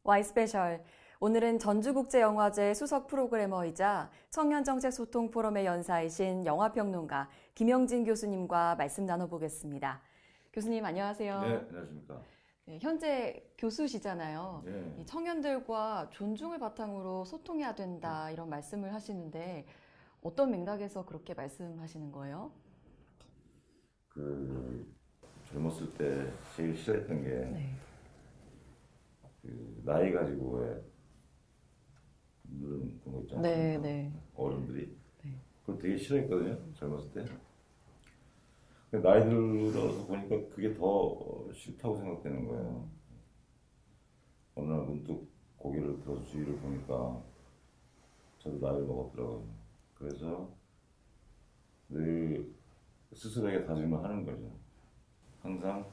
Y 스페셜. 오늘은 전주국제영화제 수석 프로그래머이자 청년정책소통 포럼의 연사이신 영화평론가 김영진 교수님과 말씀 나눠보겠습니다. 교수님 안녕하세요. 네, 안녕하십니까. 네, 현재 교수시잖아요. 네. 이 청년들과 존중을 바탕으로 소통해야 된다 이런 말씀을 하시는데 어떤 맥락에서 그렇게 말씀하시는 거예요? 젊었을 때 제일 싫어했던 게 네. 나이 가지고 왜 누른 그런 거 있잖아요. 네, 네. 어른들이 네. 그걸 되게 싫어했거든요. 젊었을 때. 근데 나이 들어서 보니까 그게 더 싫다고 생각되는 거예요. 어느 날 문득 고개를 들어서 주위를 보니까 저도 나이를 먹었더라고요. 그래서 늘 스스로에게 다짐을 하는 거죠. 항상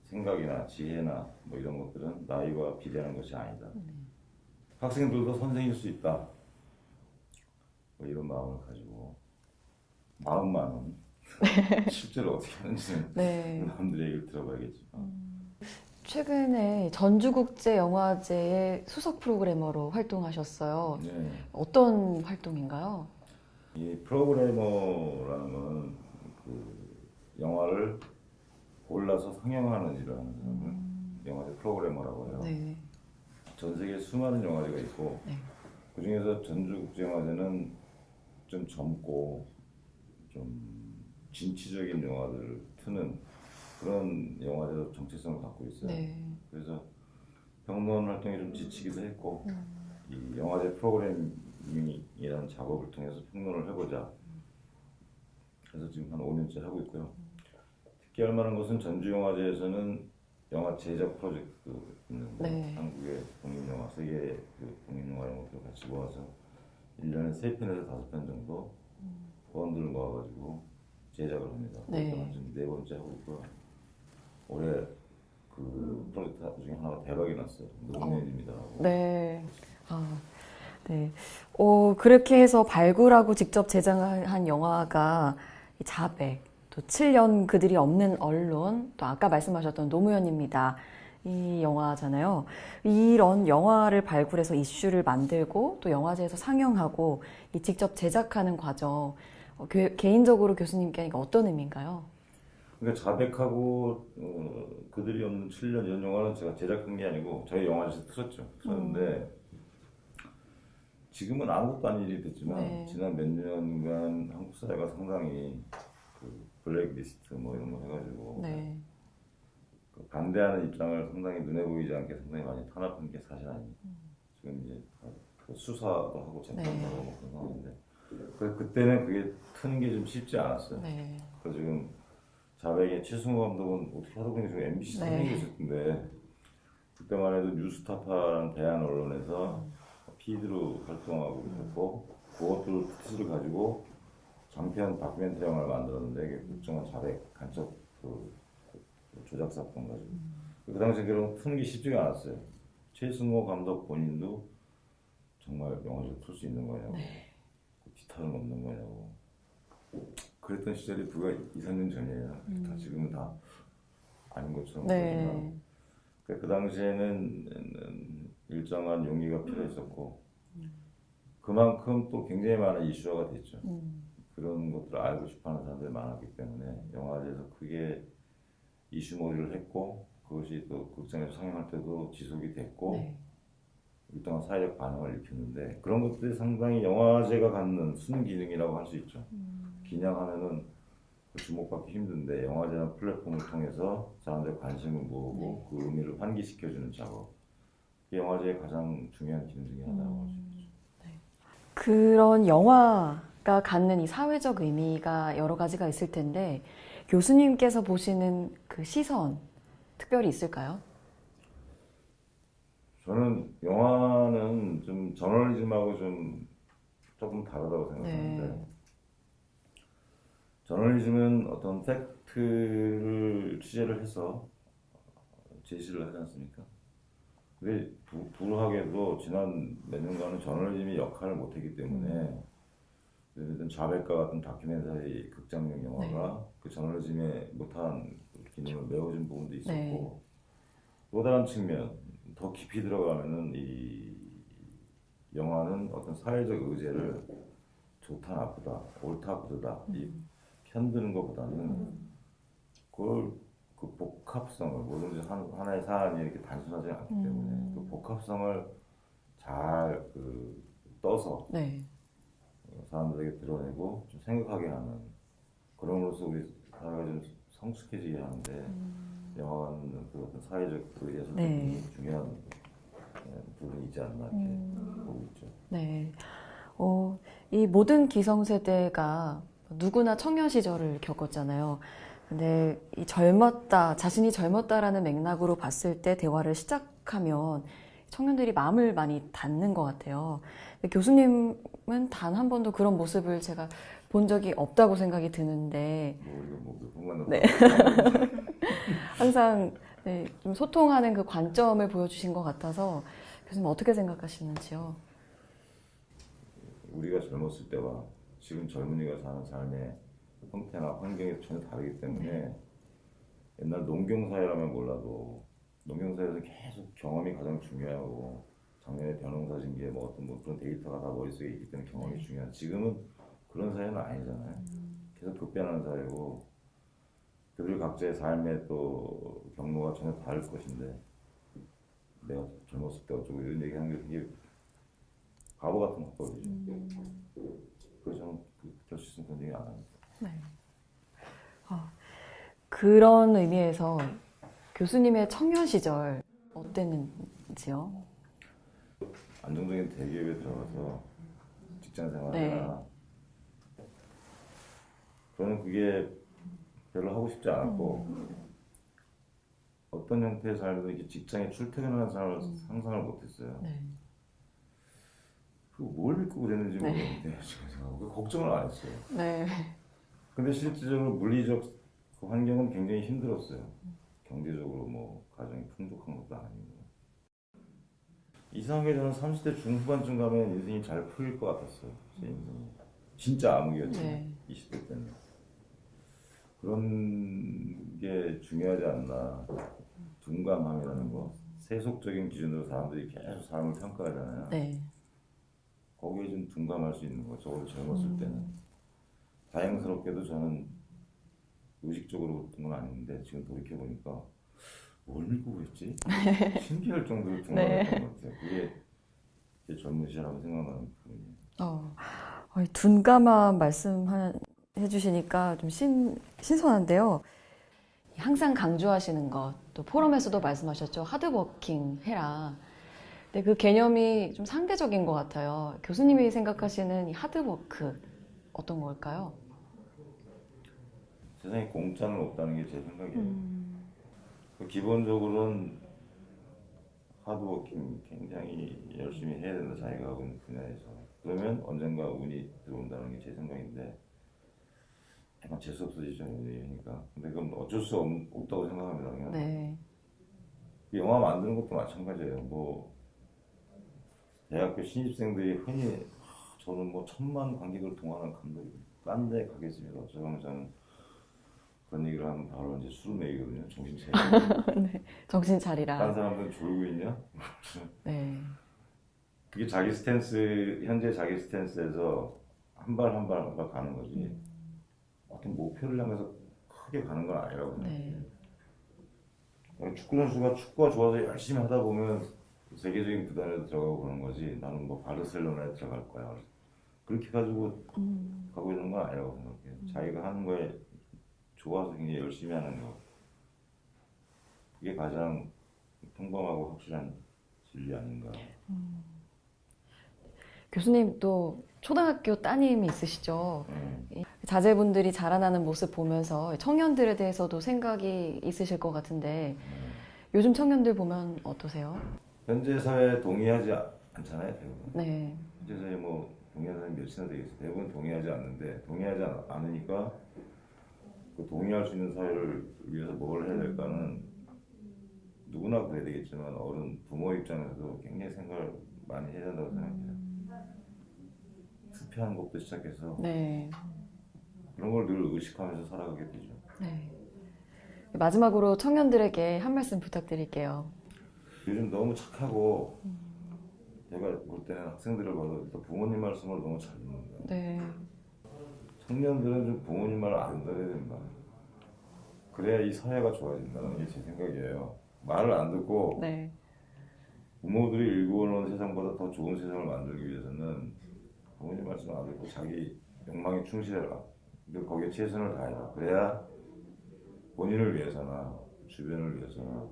생각이나 지혜나 뭐 이런 것들은 나이와 비례하는 것이 아니다. 학생들도 선생일 수 있다. 뭐 이런 마음을 가지고 마음만은 실제로 어떻게 하는지는 네. 남들의 얘기를 들어봐야겠죠. 최근에 전주국제영화제의 수석 프로그래머로 활동하셨어요. 네. 어떤 활동인가요? 이 프로그래머라는 거는 영화를 골라서 상영하는 일을 하는 사람을 영화제 프로그래머라고 해요. 네. 전 세계에 수많은 영화제가 있고 네. 그 중에서 전주국제영화제는 좀 젊고 좀 진취적인 영화들을 트는 그런 영화제로 정체성을 갖고 있어요. 네. 그래서 평론 활동이 좀 지치기도 했고 이 영화제 프로그래밍이라는 작업을 통해서 평론을 해보자. 그래서 지금 한 5년째 하고 있고요. 특히 할 만한 것은 전주영화제에서는 영화 제작 프로젝트 있는데 네. 한국의 독립영화, 세계의 독립영화 이런 것들 같이 모아서 1년에 3편에서 5편 정도 후원들을 모아가지고 제작을 합니다. 네. 지금 4번째 하고 있고요. 올해 프로젝트 중에 하나가 대박이 났어요. 노무현입니다. 네. 아, 네. 그렇게 해서 발굴하고 직접 제작한 영화가 이 자백, 또 7년 그들이 없는 언론, 또 아까 말씀하셨던 노무현입니다. 이 영화잖아요. 이런 영화를 발굴해서 이슈를 만들고 또 영화제에서 상영하고 이 직접 제작하는 과정, 개인적으로 교수님께 어떤 의미인가요? 그러니까 자백하고 그들이 없는 7년 이런 영화는 제가 제작한 게 아니고 저희 영화제에서 틀었는데 지금은 아무것도 아닌 일이 됐지만 네. 지난 몇 년간 한국 사회가 상당히 블랙리스트 뭐 이런 거 해가지고 네. 반대하는 입장을 상당히 눈에 보이지 않게 상당히 많이 탄압한 게 사실 아닙니까? 지금 이제 수사도 하고 재판도 네. 하고 그런 상황인데 그때는 그게 트는 게 좀 쉽지 않았어요. 네. 그래서 지금 자백의 최승호 감독은 어떻게 하다 보니 지금 MBC 네. 선생님이 있었는데 그때만 해도 뉴스타파라는 대한 언론에서 PD로 활동하고 있었고 그것들 뜻을 가지고 장편 다큐멘터리 영화를 만들었는데 이게 국정원 자백 간첩 조작 사건 가지고 그 당시에 그런 트는 게 쉽지가 않았어요. 최승호 감독 본인도 정말 영화를 틀 수 있는 거냐고 뒤탈은 없는 거냐고 그랬던 시절이 불과 2, 3년 전이에요. 다 지금은 다 아닌 것처럼 네. 보지만 그 당시에는 일정한 용기가 필요했었고 그만큼 또 굉장히 많은 이슈화가 됐죠. 그런 것들을 알고 싶어하는 사람들이 많았기 때문에 영화제에서 크게 이슈몰이를 했고 그것이 또 극장에서 상영할 때도 지속이 됐고 네. 일정한 사회적 반응을 일으켰는데 그런 것들이 상당히 영화제가 갖는 순기능이라고 할 수 있죠. 기냥하면은 주목받기 힘든데 영화제나 플랫폼을 통해서 사람들의 관심을 모으고 그 의미를 환기시켜주는 작업 그게 영화제의 가장 중요한 기능 중에 하나라고 할 수 있죠. 그런 영화가 갖는 이 사회적 의미가 여러 가지가 있을 텐데 교수님께서 보시는 그 시선 특별히 있을까요? 저는 영화는 좀 저널리즘하고 좀 조금 다르다고 생각하는데 네. 저널리즘은 어떤 팩트를 취재를 해서 제시를 하지 않습니까? 근데 불우하게도 지난 몇 년간은 저널리즘이 역할을 못했기 때문에 예를 들면 자백과 같은 다큐멘터리 극장용 영화가 그 저널리즘에 못한 기능을 메워준 부분도 있었고 또 다른 측면 더 깊이 들어가면은 이 영화는 어떤 사회적 의제를 좋다 나쁘다, 옳다 그르다 이 편드는 것보다는 그걸 그 복합성을 뭐든지 하나의 사안이 이렇게 단순하지 않기 때문에 그 복합성을 잘 떠서 네. 사람들에게 드러내고 좀 생각하게 하는 그럼으로써 우리 사회가 좀 성숙해지게 하는데 영화는 그 어떤 사회적 의제에서 네. 굉장히 중요한 부분이 있지 않나 이렇게 보고 있죠. 네. 이 모든 기성세대가 누구나 청년 시절을 겪었잖아요. 근데 이 자신이 젊었다라는 맥락으로 봤을 때 대화를 시작하면 청년들이 마음을 많이 닫는 것 같아요. 근데 교수님은 단 한 번도 그런 모습을 제가 본 적이 없다고 생각이 드는데, 몇 분만 네. 항상 네, 좀 소통하는 그 관점을 보여주신 것 같아서 교수님 어떻게 생각하시는지요? 우리가 젊었을 때와 지금 젊은이가 사는 삶의 형태나 환경이 전혀 다르기 때문에 옛날 농경사회라면 몰라도 농경사회에서 계속 경험이 가장 중요하고 작년에 벼농사진기에 뭐 어떤 뭐 그런 데이터가 다 머릿속에 있기 때문에 경험이 중요한 지금은 그런 사회는 아니잖아요. 계속 급변하는 사회고 그들 각자의 삶의 또 경로가 전혀 다를 것인데 내가 젊었을 때 어쩌고 이런 얘기하는 게 되게 바보 같은 헛소리죠. 그래서 저는 그럴 수 있으면 그런 얘기 안 합니다. 네. 그런 의미에서 교수님의 청년 시절 어땠는지요? 안정적인 대기업에 들어가서 직장 생활이나 저는 그게 별로 하고 싶지 않았고 어떤 형태의 삶에도 이렇게 직장에 출퇴근하는 삶을 상상을 못했어요. 네. 그거 뭘 믿고 그랬는지 모르겠는데 지금 생각하고 걱정을 안 했어요. 네. 근데 실질적으로 물리적 그 환경은 굉장히 힘들었어요. 경제적으로 뭐 가정이 풍족한 것도 아니고 이상하게 저는 30대 중후반쯤 가면 인생이 잘 풀릴 것 같았어요. 제 인생이 진짜 암흑이었죠. 네. 20대 때는 그런 게 중요하지 않나. 둔감함이라는 거 세속적인 기준으로 사람들이 계속 사람을 평가하잖아요. 네. 거기에 좀 둔감할 수 있는 거. 적어도 젊었을 때는 다행스럽게도 저는 의식적으로 그런 건 아닌데 지금 돌이켜 보니까 뭘 믿고 그랬지? 신기할 정도로 둔감했던 것 같아요. 그게 제 젊은 시절하고 생각나는 부분이에요. 둔감한 말씀해 주시니까 좀 신선한데요. 항상 강조하시는 것, 또 포럼에서도 말씀하셨죠. 하드워킹 해라. 근데 그 개념이 좀 상대적인 것 같아요. 교수님이 생각하시는 이 하드워크 어떤 걸까요? 세상에 공짜는 없다는 게 제 생각이에요. 기본적으로는 하드워킹 굉장히 열심히 해야 된다. 자기가 하고 있는 분야에서. 그러면 언젠가 운이 들어온다는 게 제 생각인데 약간 재수 없어지죠. 그러니까. 근데 그건 어쩔 수 없다고 생각합니다. 그냥. 네. 영화 만드는 것도 마찬가지예요. 뭐 대학교 신입생들이 흔히 저는 뭐 1,000만 관객을 동원한 감독이 딴 데 가겠습니다. 어쩌면 저는 그런 얘기를 하면 바로 이제 수루메이거든요. 정신 차리고. 네. 정신 차리라. 딴 사람들은 졸고 있냐? 네. 그게 자기 스탠스, 현재 자기 스탠스에서 한 발 한 발 한 발 가는 거지. 어떤 목표를 향해서 크게 가는 건 아니라고 생각해요. 축구 선수가 축구가 좋아서 열심히 하다 보면 세계적인 구단에도 들어가고 그런 거지. 나는 뭐 바르셀로나에 들어갈 거야. 그렇게 가지고 가고 있는 건 아니라고 생각해요. 자기가 하는 거에 좋아서 굉장히 열심히 하는 거. 그게 가장 평범하고 확실한 진리 아닌가. 교수님 또 초등학교 따님이 있으시죠? 자제분들이 자라나는 모습 보면서 청년들에 대해서도 생각이 있으실 것 같은데 요즘 청년들 보면 어떠세요? 현재 사회에 동의하지 않잖아요, 대부분. 네. 현재 사회에 뭐 동의하는 사람이 몇이나 되겠어요. 대부분 동의하지 않는데 동의하지 않으니까 그 동의할 수 있는 사회를 위해서 뭘 해야 될까는 누구나 그래야 되겠지만 어른 부모 입장에서도 굉장히 생각을 많이 해야 된다고 생각해요. 투표하는 것부터 시작해서 네. 그런 걸 늘 의식하면서 살아가게 되죠. 네. 마지막으로 청년들에게 한 말씀 부탁드릴게요. 요즘 너무 착하고 제가 볼 때는 학생들을 봐도 일단 부모님 말씀을 너무 잘 듣는다. 네. 청년들은 좀 부모님 말을 안 들어야 된다. 그래야 이 사회가 좋아진다는 게 제 생각이에요. 말을 안 듣고 네. 부모들이 일구어놓은 세상보다 더 좋은 세상을 만들기 위해서는 부모님 말씀을 안 듣고 자기 욕망에 충실해라. 근데 거기에 최선을 다해라. 그래야 본인을 위해서나 주변을 위해서나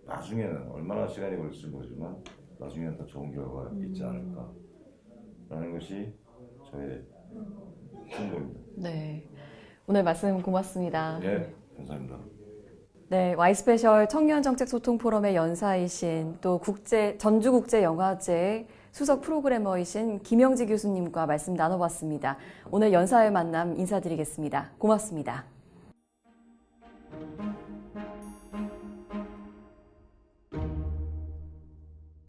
나중에는 얼마나 시간이 걸릴지 모르지만 나중에는 더 좋은 결과가 있지 않을까 라는 것이 저의 충고입니다. 네. 오늘 말씀 고맙습니다. 네, 감사합니다. 네, Y스페셜 청년정책소통 포럼의 연사이신 또 전주국제영화제 수석 프로그래머이신 김영지 교수님과 말씀 나눠봤습니다. 오늘 연사의 만남 인사드리겠습니다. 고맙습니다.